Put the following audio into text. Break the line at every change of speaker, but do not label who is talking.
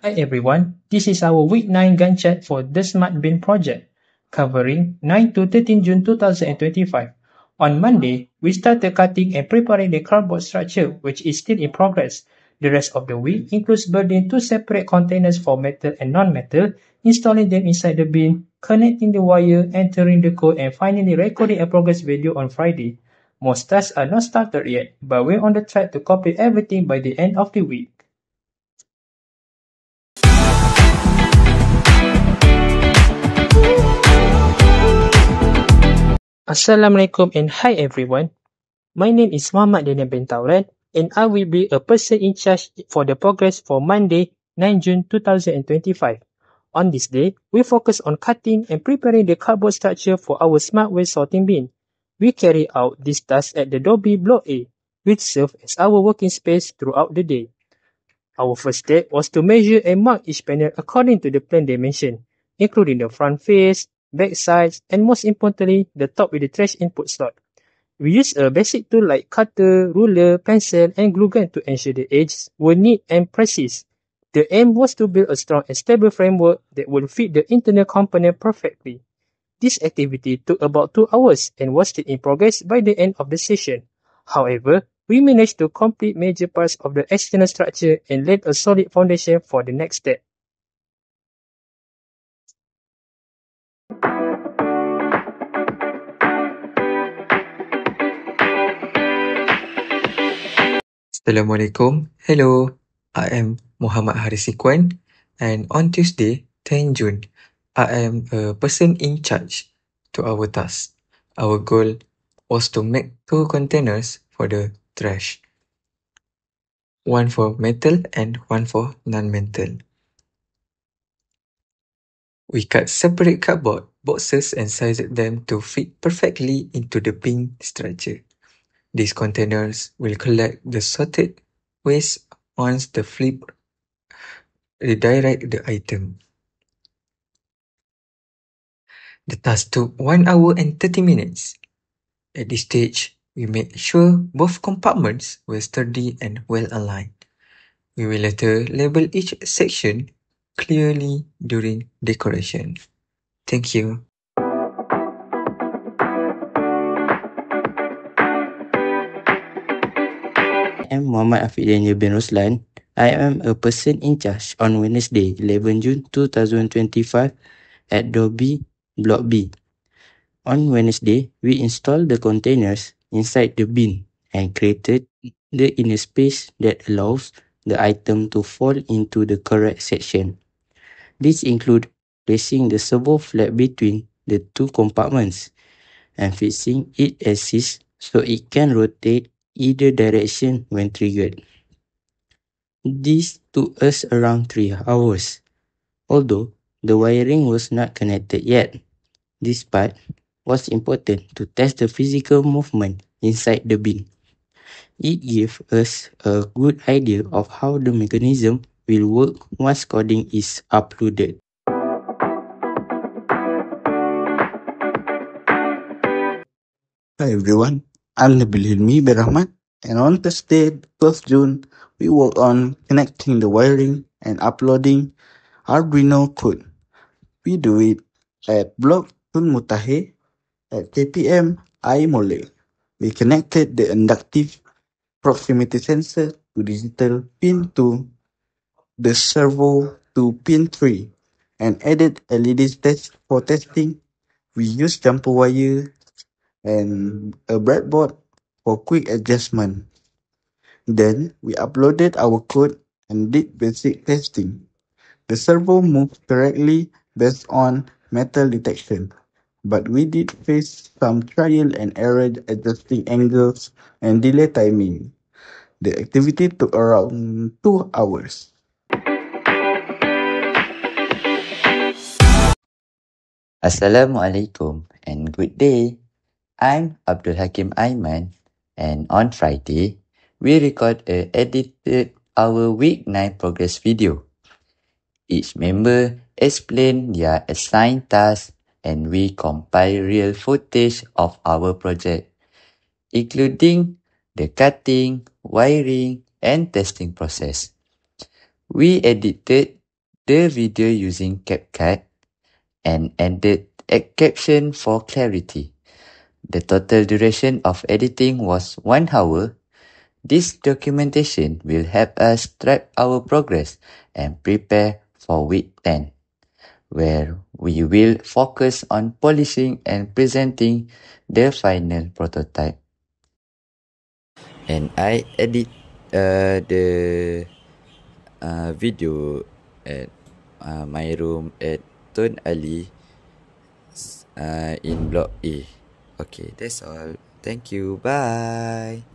Hi everyone, this is our week 9 Gantt chart for the Smart Bin project, covering 9 to 13 June 2025. On Monday, we started cutting and preparing the cardboard structure, which is still in progress. The rest of the week includes building 2 separate containers for metal and non-metal, installing them inside the bin, connecting the wire, entering the code, and finally recording a progress video on Friday. Most tasks are not started yet, but we're on the track to complete everything by the end of the week. Assalamualaikum and hi everyone. My name is Muhammad Daniel bin Tauran and I will be a person in charge for the progress for Monday, 9 June 2025. On this day, we focus on cutting and preparing the cardboard structure for our smart waste sorting bin. We carry out this task at the Dobby Block A, which serves as our working space throughout the day. Our first step was to measure and mark each panel according to the plan dimension, including the front face, back sides, and most importantly, the top with the trash input slot. We used a basic tool like cutter, ruler, pencil, and glue gun to ensure the edges were neat and precise. The aim was to build a strong and stable framework that would fit the internal component perfectly. This activity took about 2 hours and was still in progress by the end of the session. However, we managed to complete major parts of the external structure and laid a solid foundation for the next step.
Assalamualaikum. Hello, I am Muhammad Haris Ikhwan, and on Tuesday, 10 June, I am a person in charge to our task. Our goal was to make 2 containers for the trash, one for metal and one for non-metal. We cut separate cardboard boxes and sized them to fit perfectly into the bin structure. These containers will collect the sorted waste once the flip redirect the item. The task took 1 hour and 30 minutes. At this stage, we made sure both compartments were sturdy and well aligned. We will later label each section clearly during decoration. Thank you.
I am Muhammad Afiq Daniel bin Roslan. I am a person in charge on Wednesday, 11 June 2025 at Dobby Block B. On Wednesday, we installed the containers inside the bin and created the inner space that allows the item to fall into the correct section. This includes placing the servo flap between the 2 compartments and fixing its axis so it can rotate either direction when triggered. This took us around 3 hours, although the wiring was not connected yet. This part was important to test the physical movement inside the bin. It gave us a good idea of how the mechanism will work once coding is uploaded.
Hi everyone, I'm Nabil Hilmi bin Rahman, and on Thursday, 12th June, we worked on connecting the wiring and uploading Arduino code. We do it at Block Tun Mutahe at KPM iMole. We connected the inductive proximity sensor to digital pin 2, the servo to pin 3, and added LEDs for testing. We used jumper wire and a breadboard for quick adjustment. Then we uploaded our code and did basic testing. The servo moved correctly based on metal detection, but we did face some trial and error adjusting angles and delay timing. The activity took around 2 hours.
Assalamualaikum and good day. I'm Abdul Hakim Aiman, and on Friday, we edited our week 9 progress video. Each member explained their assigned tasks and we compiled real footage of our project, including the cutting, wiring, and testing process. We edited the video using CapCut and added a caption for clarity. The total duration of editing was 1 hour. This documentation will help us track our progress and prepare for week 10, where we will focus on polishing and presenting the final prototype. And I edit the video at my room at Tun Ali in Block A. Okay, that's all. Thank you. Bye.